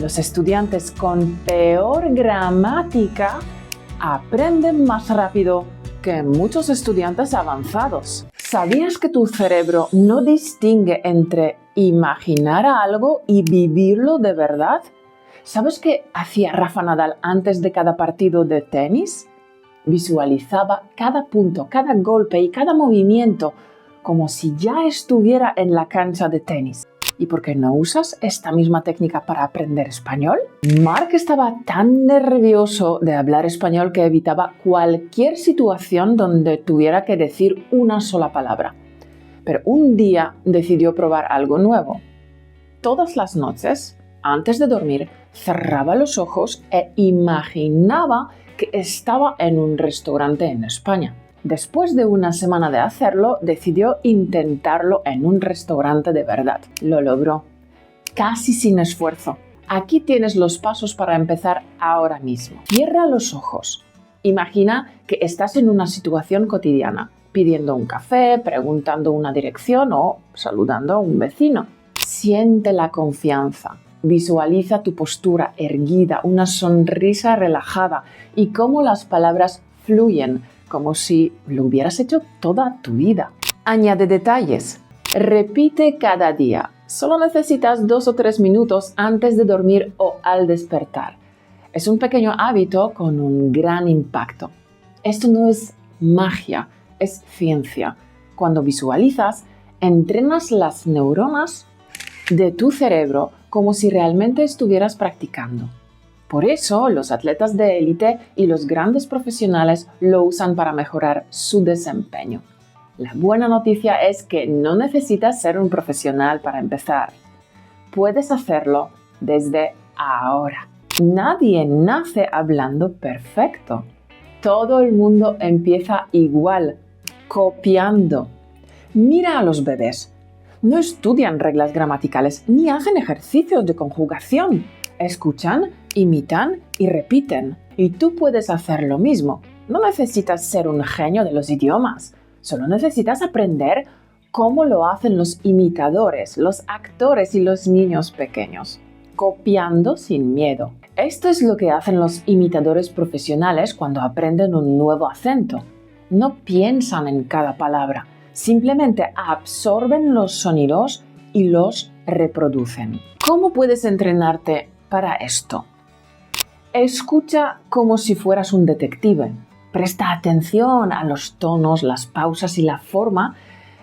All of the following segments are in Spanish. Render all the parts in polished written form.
Los estudiantes con peor gramática aprenden más rápido que muchos estudiantes avanzados. ¿Sabías que tu cerebro no distingue entre imaginar algo y vivirlo de verdad? ¿Sabes qué hacía Rafa Nadal antes de cada partido de tenis? Visualizaba cada punto, cada golpe y cada movimiento como si ya estuviera en la cancha de tenis. ¿Y por qué no usas esta misma técnica para aprender español? Mark estaba tan nervioso de hablar español que evitaba cualquier situación donde tuviera que decir una sola palabra. Pero un día decidió probar algo nuevo. Todas las noches, antes de dormir, cerraba los ojos e imaginaba que estaba en un restaurante en España. Después de una semana de hacerlo, decidió intentarlo en un restaurante de verdad. Lo logró, casi sin esfuerzo. Aquí tienes los pasos para empezar ahora mismo. Cierra los ojos. Imagina que estás en una situación cotidiana, pidiendo un café, preguntando una dirección o saludando a un vecino. Siente la confianza. Visualiza tu postura erguida, una sonrisa relajada y cómo las palabras fluyen, como si lo hubieras hecho toda tu vida. Añade detalles. Repite cada día. Solo necesitas 2 o 3 minutos antes de dormir o al despertar. Es un pequeño hábito con un gran impacto. Esto no es magia, es ciencia. Cuando visualizas, entrenas las neuronas de tu cerebro como si realmente estuvieras practicando. Por eso, los atletas de élite y los grandes profesionales lo usan para mejorar su desempeño. La buena noticia es que no necesitas ser un profesional para empezar. Puedes hacerlo desde ahora. Nadie nace hablando perfecto. Todo el mundo empieza igual, copiando. Mira a los bebés. No estudian reglas gramaticales ni hacen ejercicios de conjugación. Escuchan, imitan y repiten. Y tú puedes hacer lo mismo. No necesitas ser un genio de los idiomas. Solo necesitas aprender cómo lo hacen los imitadores, los actores y los niños pequeños. Copiando sin miedo. Esto es lo que hacen los imitadores profesionales cuando aprenden un nuevo acento. No piensan en cada palabra. Simplemente absorben los sonidos y los reproducen. ¿Cómo puedes entrenarte para esto? Escucha como si fueras un detective. Presta atención a los tonos, las pausas y la forma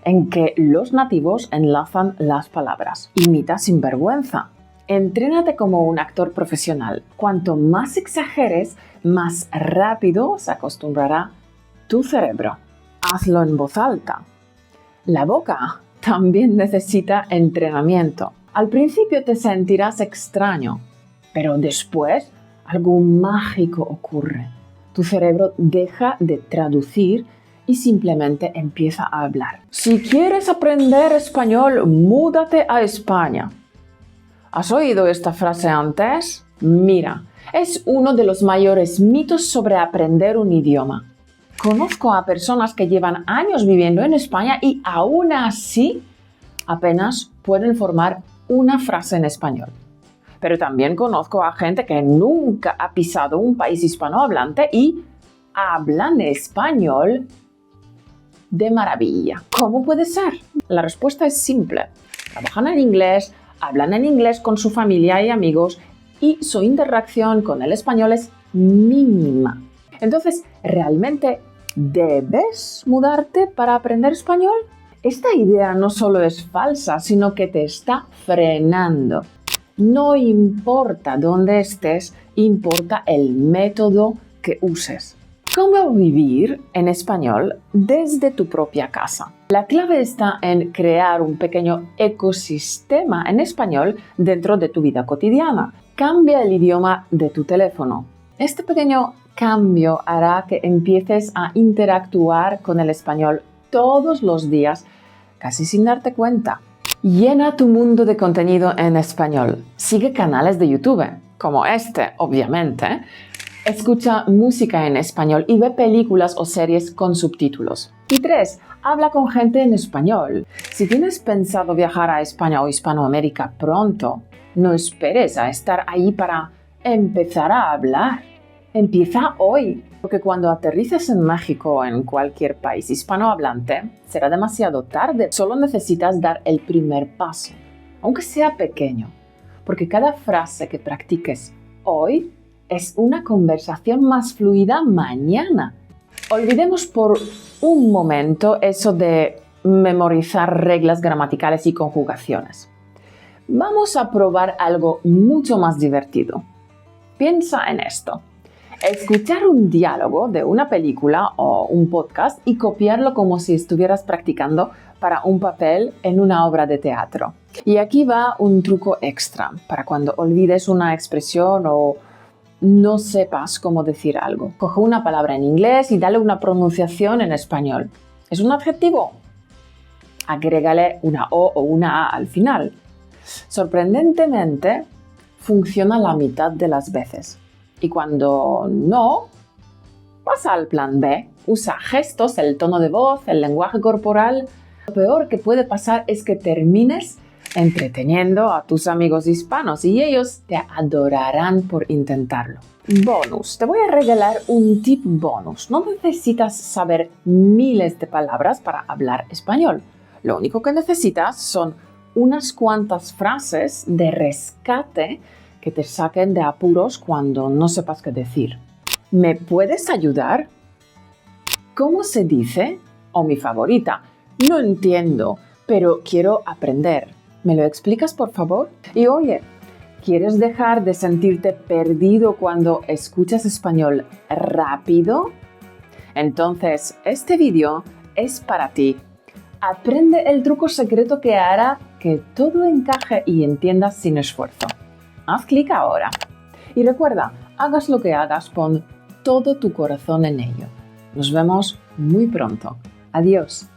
en que los nativos enlazan las palabras. Imita sin vergüenza. Entrénate como un actor profesional. Cuanto más exageres, más rápido se acostumbrará tu cerebro. Hazlo en voz alta. La boca también necesita entrenamiento. Al principio te sentirás extraño, pero después algo mágico ocurre. Tu cerebro deja de traducir y simplemente empieza a hablar. Si quieres aprender español, múdate a España. ¿Has oído esta frase antes? Mira, es uno de los mayores mitos sobre aprender un idioma. Conozco a personas que llevan años viviendo en España y aún así apenas pueden formar una frase en español. Pero también conozco a gente que nunca ha pisado un país hispanohablante y hablan español de maravilla. ¿Cómo puede ser? La respuesta es simple. Trabajan en inglés, hablan en inglés con su familia y amigos y su interacción con el español es mínima. Entonces, ¿realmente debes mudarte para aprender español? Esta idea no solo es falsa, sino que te está frenando. No importa dónde estés, importa el método que uses. ¿Cómo vivir en español desde tu propia casa? La clave está en crear un pequeño ecosistema en español dentro de tu vida cotidiana. Cambia el idioma de tu teléfono. Este pequeño cambio hará que empieces a interactuar con el español todos los días, casi sin darte cuenta. Llena tu mundo de contenido en español. Sigue canales de YouTube, como este, obviamente. Escucha música en español y ve películas o series con subtítulos. Y 3. Habla con gente en español. Si tienes pensado viajar a España o Hispanoamérica pronto, No esperes a estar ahí para empezar a hablar. Empieza hoy, porque cuando aterrices en México o en cualquier país hispanohablante, será demasiado tarde. Solo necesitas dar el primer paso, aunque sea pequeño, porque cada frase que practiques hoy es una conversación más fluida mañana. Olvidemos por un momento eso de memorizar reglas gramaticales y conjugaciones. Vamos a probar algo mucho más divertido. Piensa en esto. Escuchar un diálogo de una película o un podcast y copiarlo como si estuvieras practicando para un papel en una obra de teatro. Y aquí va un truco extra para cuando olvides una expresión o no sepas cómo decir algo. Coge una palabra en inglés y dale una pronunciación en español. ¿Es un adjetivo? Agrégale una O o una A al final. Sorprendentemente, funciona la mitad de las veces. Y cuando no, pasa al plan B. Usa gestos, el tono de voz, el lenguaje corporal. Lo peor que puede pasar es que termines entreteniendo a tus amigos hispanos y ellos te adorarán por intentarlo. Bonus. Te voy a regalar un tip bonus. No necesitas saber miles de palabras para hablar español. Lo único que necesitas son unas cuantas frases de rescate que te saquen de apuros cuando no sepas qué decir. ¿Me puedes ayudar? ¿Cómo se dice? O mi favorita, no entiendo, pero quiero aprender. ¿Me lo explicas, por favor? Y oye, ¿quieres dejar de sentirte perdido cuando escuchas español rápido? Entonces, este vídeo es para ti. Aprende el truco secreto que hará que todo encaje y entiendas sin esfuerzo. Haz clic ahora. Y recuerda, hagas lo que hagas, pon todo tu corazón en ello. Nos vemos muy pronto. Adiós.